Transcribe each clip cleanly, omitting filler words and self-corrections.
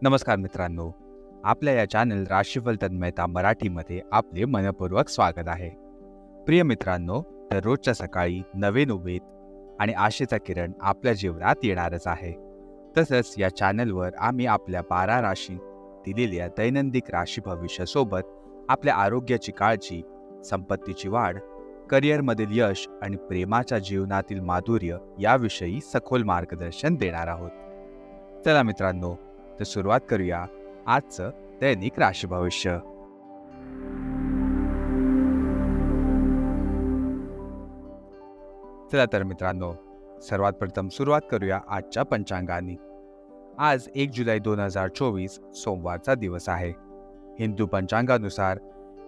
नमस्कार मित्रांनो, आपल्या या चॅनल राशीफल तन्मयता मराठीमध्ये आपले मनपूर्वक स्वागत आहे. प्रिय मित्रांनो, दररोजच्या सकाळी नवीन उमेद आणि आशेचा किरण आपल्या जीवनात येणारच आहे. तसंच या चॅनलवर आम्ही आपल्या 12 राशी दिलेल्या दैनंदिन राशी भविष्यासोबत आपल्या आरोग्याची काळजी, संपत्तीची वाढ, करिअरमधील यश आणि प्रेमाच्या जीवनातील माधुर्य याविषयी सखोल मार्गदर्शन देणार आहोत. चला मित्रांनो, तर सुरुवात करूया आजचं दैनिक राशी भविष्य. चला तर मित्रांनो, सर्वात प्रथम सुरुवात करूया आजच्या पंचांगाने. आज 1 जुलै 2024 सोमवारचा दिवस आहे. हिंदू पंचांगानुसार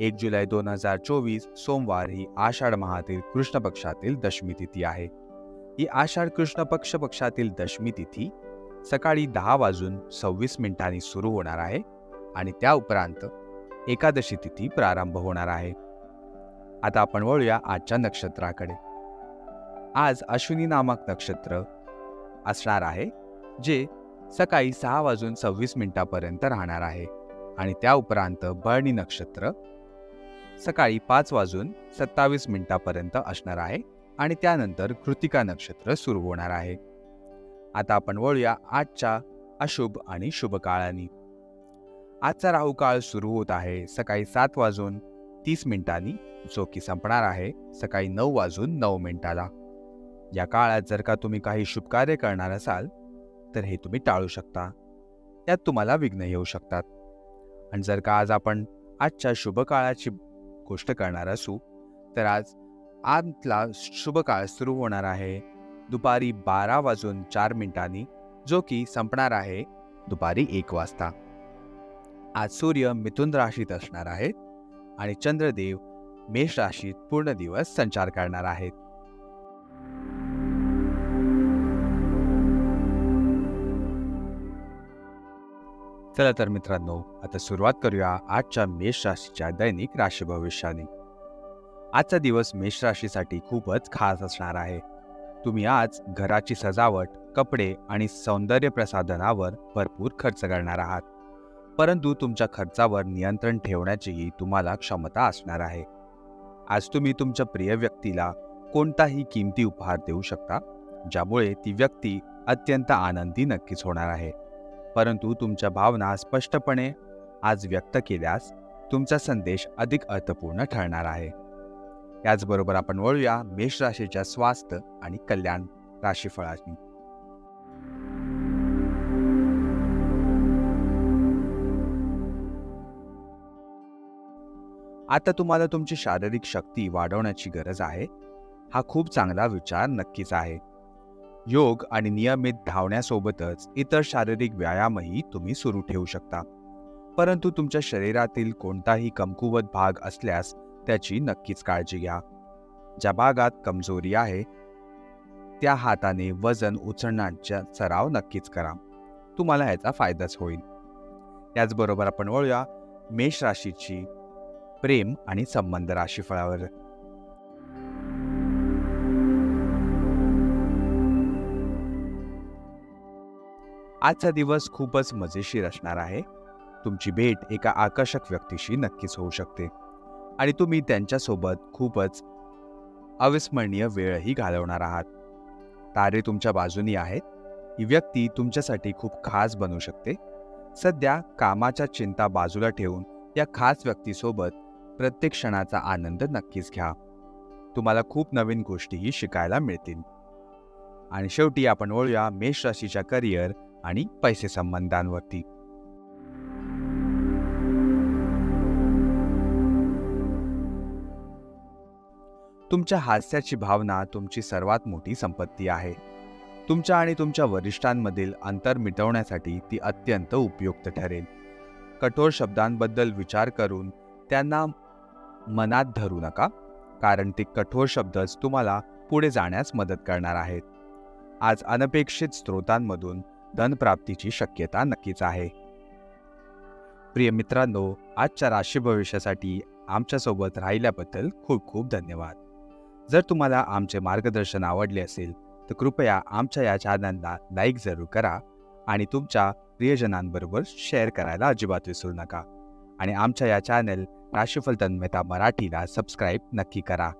1 जुलै 2024 सोमवार ही आषाढ माहातील कृष्ण पक्षातील दशमी तिथी आहे. ही आषाढ कृष्ण पक्षातील दशमी तिथी सकाळी 10:26 सुरू होणार आहे आणि त्या उपरांत एकादशी तिथी प्रारंभ होणार आहे. आता आपण वळूया आजच्या नक्षत्राकडे. आज अश्विनी नामक नक्षत्र असणार आहे, जे सकाळी 6:26 राहणार आहे आणि त्या उपरांत भरणी नक्षत्र सकाळी 5:27 असणार आहे आणि त्यानंतर कृतिका नक्षत्र सुरू होणार आहे. आता आपण वळूया आजच्या अशुभ आणि शुभ काळांनी. आजचा राहू काळ सुरू होत आहे सकाळी 7:30 जो की संपणार आहे सकाळी 9:09. या काळात जर का तुम्ही काही शुभ कार्य करणार असाल तर हे तुम्ही टाळू शकता. यात तुम्हाला विघ्न येऊ शकतात. आणि जर का आज आपण आजच्या शुभ काळाची गोष्ट करणार असू तर आजला शुभ काळ सुरू होणार आहे दुपारी 12:04 जो की संपणार आहे दुपारी 1 वाजता. आज सूर्य मिथुन राशीत असणार आहेत आणि चंद्रदेव मेष राशीत पूर्ण दिवस संचार करणार आहेत. चला तर मित्रांनो, आता सुरुवात करूया आजच्या मेष राशीच्या दैनिक राशी भविष्याने. आजचा दिवस मेष राशीसाठी खूपच खास असणार आहे. तुम्ही आज घराची सजावट, कपडे आणि सौंदर्य प्रसाधनावर भरपूर खर्च करणार आहात, परंतु तुमच्या खर्चावर नियंत्रण ठेवण्याचीही तुम्हाला क्षमता असणार आहे. आज तुम्ही तुमच्या प्रिय व्यक्तीला कोणताही किमती उपहार देऊ शकता, ज्यामुळे ती व्यक्ती अत्यंत आनंदी नक्कीच होणार आहे. परंतु तुमच्या भावना स्पष्टपणे आज व्यक्त केल्यास तुमचा संदेश अधिक अर्थपूर्ण ठरणार आहे. याचबरोबर आपण वळूया मेष राशीच्या स्वास्थ्य आणि कल्याण राशीफळांनी. आता तुम्हाला तुमची शारीरिक शक्ती वाढवण्याची गरज आहे. हा खूप चांगला विचार नक्कीच आहे. योग आणि नियमित धावण्यासोबतच इतर शारीरिक व्यायामही तुम्ही सुरू ठेवू शकता. परंतु तुमच्या शरीरातील कोणताही कमकुवत भाग असल्यास त्याची नक्कीच काळजी घ्या. ज्या भागात कमजोरी आहे त्या हाताने वजन उचलण्याचा सराव नक्कीच करा. तुम्हाला याचा फायदाच होईल. याचबरोबर आपण वळूया मेष राशीची प्रेम आणि संबंध राशीफळावर. आजचा दिवस खूपच मजेशीर असणार आहे. तुमची भेट एका आकर्षक व्यक्तीशी नक्कीच होऊ शकते आणि तुम्ही त्यांच्यासोबत खूपच अविस्मरणीय वेळही घालवणार आहात. तारे तुमच्या बाजूनी आहेत. ही व्यक्ती तुमच्यासाठी खूप खास बनू शकते. सध्या कामाच्या चिंता बाजूला ठेवून या खास व्यक्तीसोबत प्रत्येक क्षणाचा आनंद नक्कीच घ्या. तुम्हाला खूप नवीन गोष्टीही शिकायला मिळतील. आणि शेवटी आपण वळूया मेष राशीच्या करिअर आणि पैसे संबंधांवरती. तुमच्या हास्याची भावना तुमची सर्वात मोठी संपत्ती आहे. तुमच्या आणि तुमच्या वरिष्ठांमधील अंतर मिटवण्यासाठी ती अत्यंत उपयुक्त ठरेल. कठोर शब्दांबद्दल विचार करून त्यांना मनात धरू नका, कारण ते कठोर शब्दच तुम्हाला पुढे जाण्यास मदत करणार आहेत. आज अनपेक्षित स्रोतांमधून धनप्राप्तीची शक्यता नक्कीच आहे. प्रिय मित्रांनो, आजच्या राशी भविष्यासाठी आमच्यासोबत राहिल्याबद्दल खूप खूप धन्यवाद. जर तुम्हाला आमचे मार्गदर्शन आवडले असेल तर कृपया आमच्या या चॅनलला लाईक जरूर करा आणि तुमच्या प्रियजनांबरोबर शेअर करायला अजिबात विसरू नका. आणि आमच्या या चॅनल राशीफल तन्मयता मराठीला सबस्क्राईब नक्की करा.